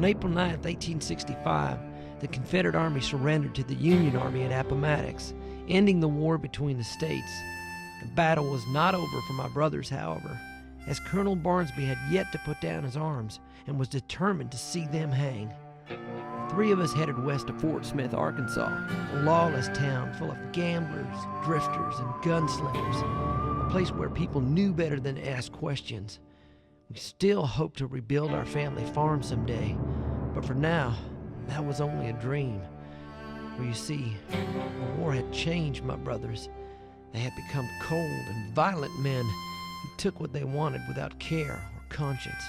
On April 9th, 1865, the Confederate Army surrendered to the Union Army at Appomattox, ending the war between the states. The battle was not over for my brothers, however, as Colonel Barnsby had yet to put down his arms and was determined to see them hang. The three of us headed west to Fort Smith, Arkansas, a lawless town full of gamblers, drifters, and gunslingers, a place where people knew better than to ask questions. We still hoped to rebuild our family farm someday, but for now, that was only a dream. For you see, the war had changed my brothers. They had become cold and violent men who took what they wanted without care or conscience.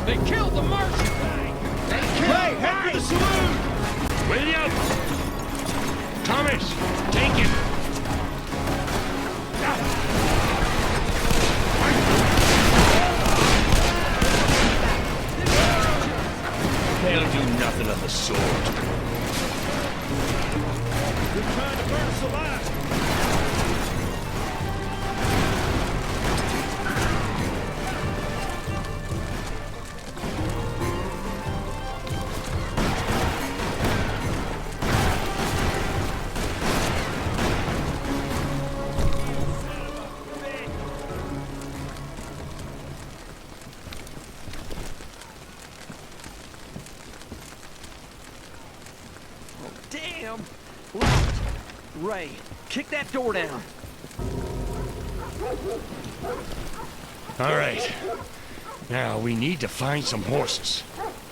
They killed the marshal! Ray, head for the saloon! William! Thomas, take him! They'll do nothing of the sort. They're trying to burn us alive! Damn! Locked. Ray, kick that door down. All right. Now, we need to find some horses.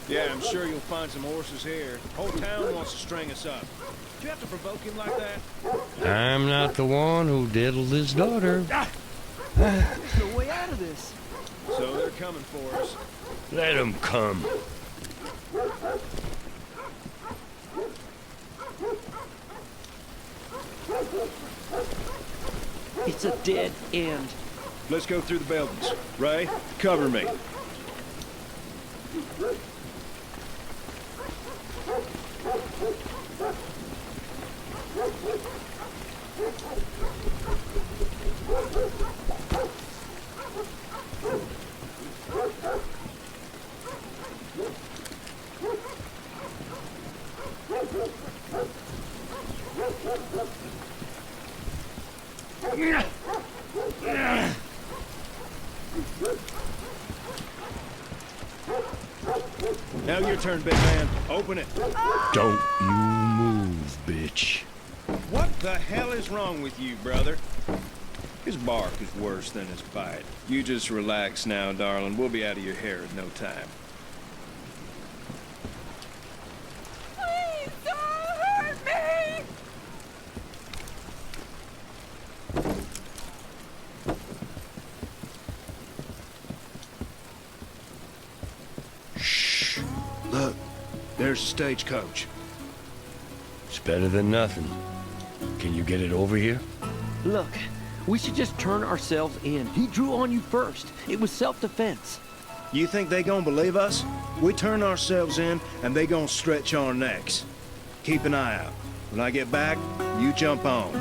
Yeah, I'm sure you'll find some horses here. Whole town wants to string us up. Do you have to provoke him like that? I'm not the one who diddled his daughter. There's no way out of this. So they're coming for us. Let them come. It's a dead end. Let's go through the buildings. Ray, cover me. Now your turn, big man. Open it. Don't you move, bitch. What the hell is wrong with you, brother? His bark is worse than his bite. You just relax now, darling. We'll be out of your hair in no time. Please don't hurt me! Shh. Look, there's a stagecoach. It's better than nothing. Can you get it over here? Look, we should just turn ourselves in. He drew on you first. It was self-defense. You think they gonna believe us? We turn ourselves in, and they gonna stretch our necks. Keep an eye out. When I get back, you jump on.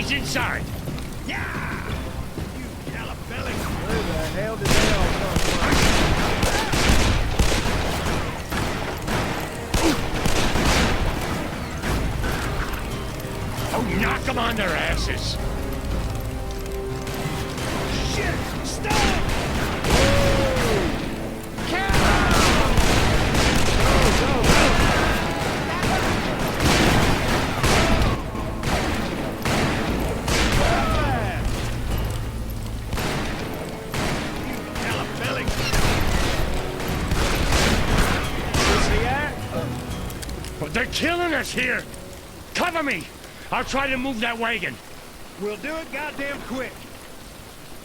He's inside. Yeah! You yellow belly! Where the hell did they all come from? Oh, knock them on their asses. Shit! Stop! They're killing us here! Cover me! I'll try to move that wagon. We'll do it goddamn quick.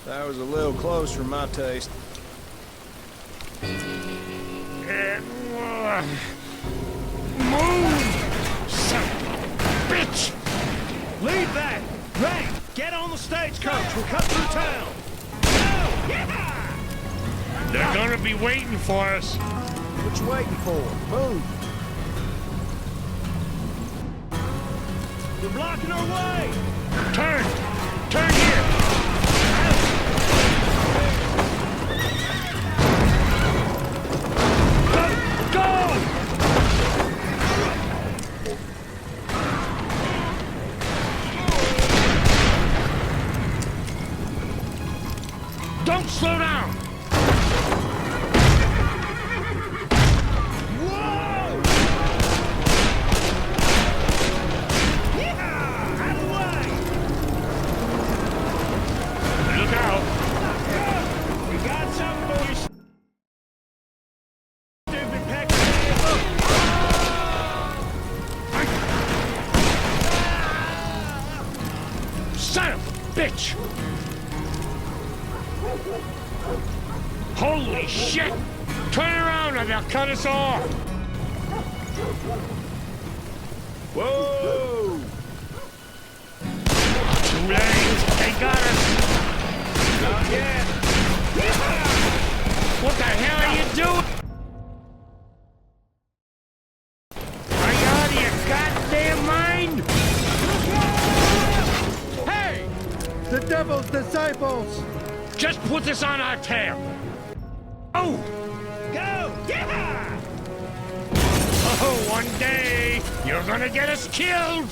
That was a little close for my taste. Move! Son of a bitch! Leave that! Ray, get on the stagecoach. We'll cut through town. Go! Yeah! They're gonna be waiting for us. What you waiting for? Move! They're blocking our way! Turn! Turn here! Go! Don't slow down! Bitch! Holy shit! Turn around or they'll cut us off! Whoa! Too late! They got us! Not yet! What the hell are you doing? Are you out of your goddamn mind? Hey! The devil's disciples! Just put this on our tail! Oh! Go! Yeah! Oh, one day, you're gonna get us killed!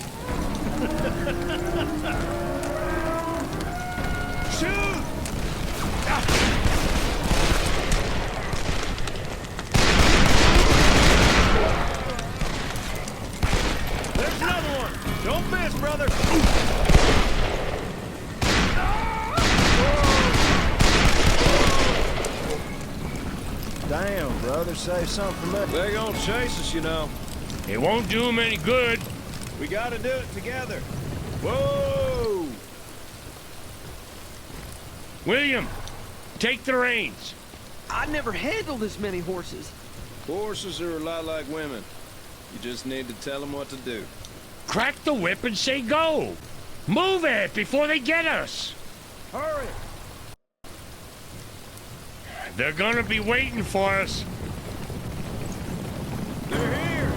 Shoot! There's another one! Don't miss, brother! Damn, brother, save something for me. They're gonna chase us, you know. It won't do them any good. We gotta do it together. Whoa! William, take the reins. I never handled as many horses. Horses are a lot like women. You just need to tell them what to do. Crack the whip and say go. Move it before they get us. Hurry! They're gonna be waiting for us. They're here!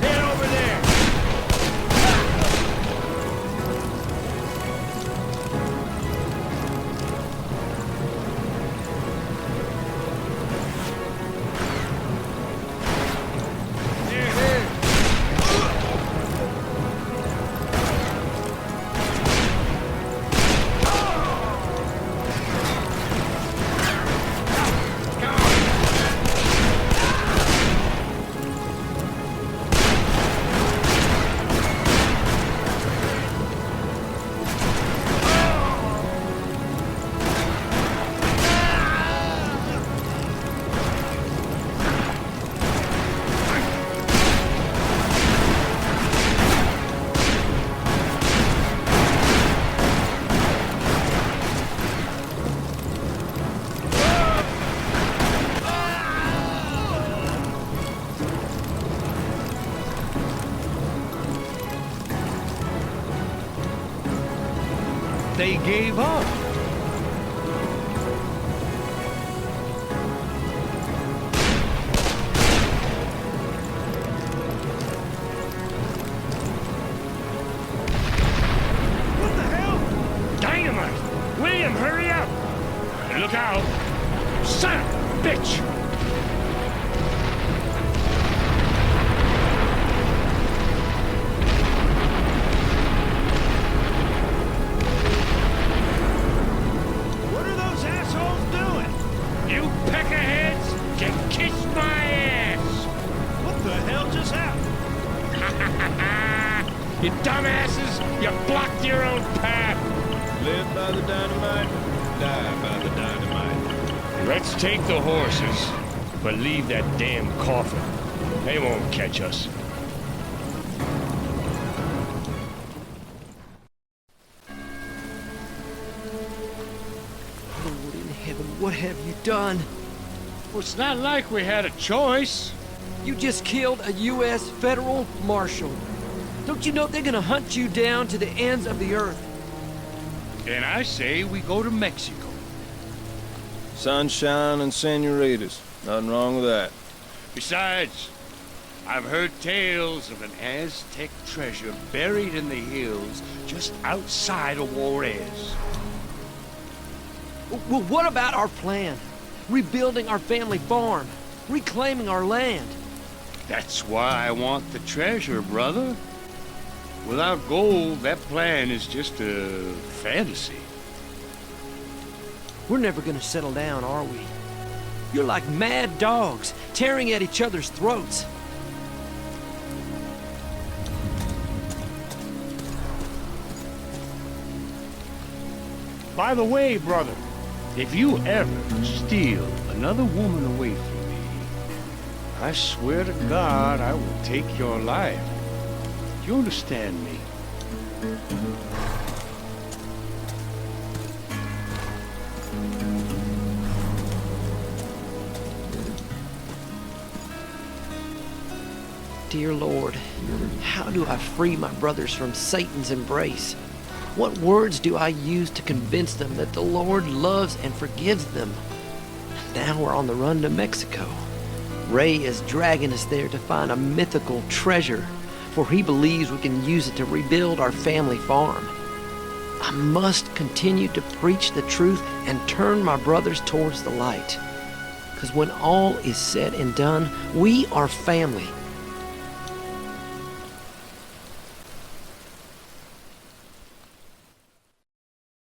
Head over there! They gave up. Look out! Son of a bitch! What are those assholes doing? You peckerheads can kiss my ass! What the hell just happened? You dumbasses! You blocked your own path! Live by the dynamite, die by the dynamite. Let's take the horses, but leave that damn coffin. They won't catch us. Lord in heaven, what have you done? Well, it's not like we had a choice. You just killed a U.S. federal marshal. Don't you know they're gonna hunt you down to the ends of the earth? Then I say we go to Mexico. Sunshine and senoritas. Nothing wrong with that. Besides, I've heard tales of an Aztec treasure buried in the hills just outside of Juarez. Well, what about our plan? Rebuilding our family farm, reclaiming our land. That's why I want the treasure, brother. Without gold, that plan is just a fantasy. We're never gonna settle down, are we? You're like mad dogs, tearing at each other's throats. By the way, brother, if you ever steal another woman away from me, I swear to God I will take your life. You understand me? Dear Lord, how do I free my brothers from Satan's embrace? What words do I use to convince them that the Lord loves and forgives them? Now we're on the run to Mexico. Ray is dragging us there to find a mythical treasure, for he believes we can use it to rebuild our family farm. I must continue to preach the truth and turn my brothers towards the light. Because when all is said and done, we are family,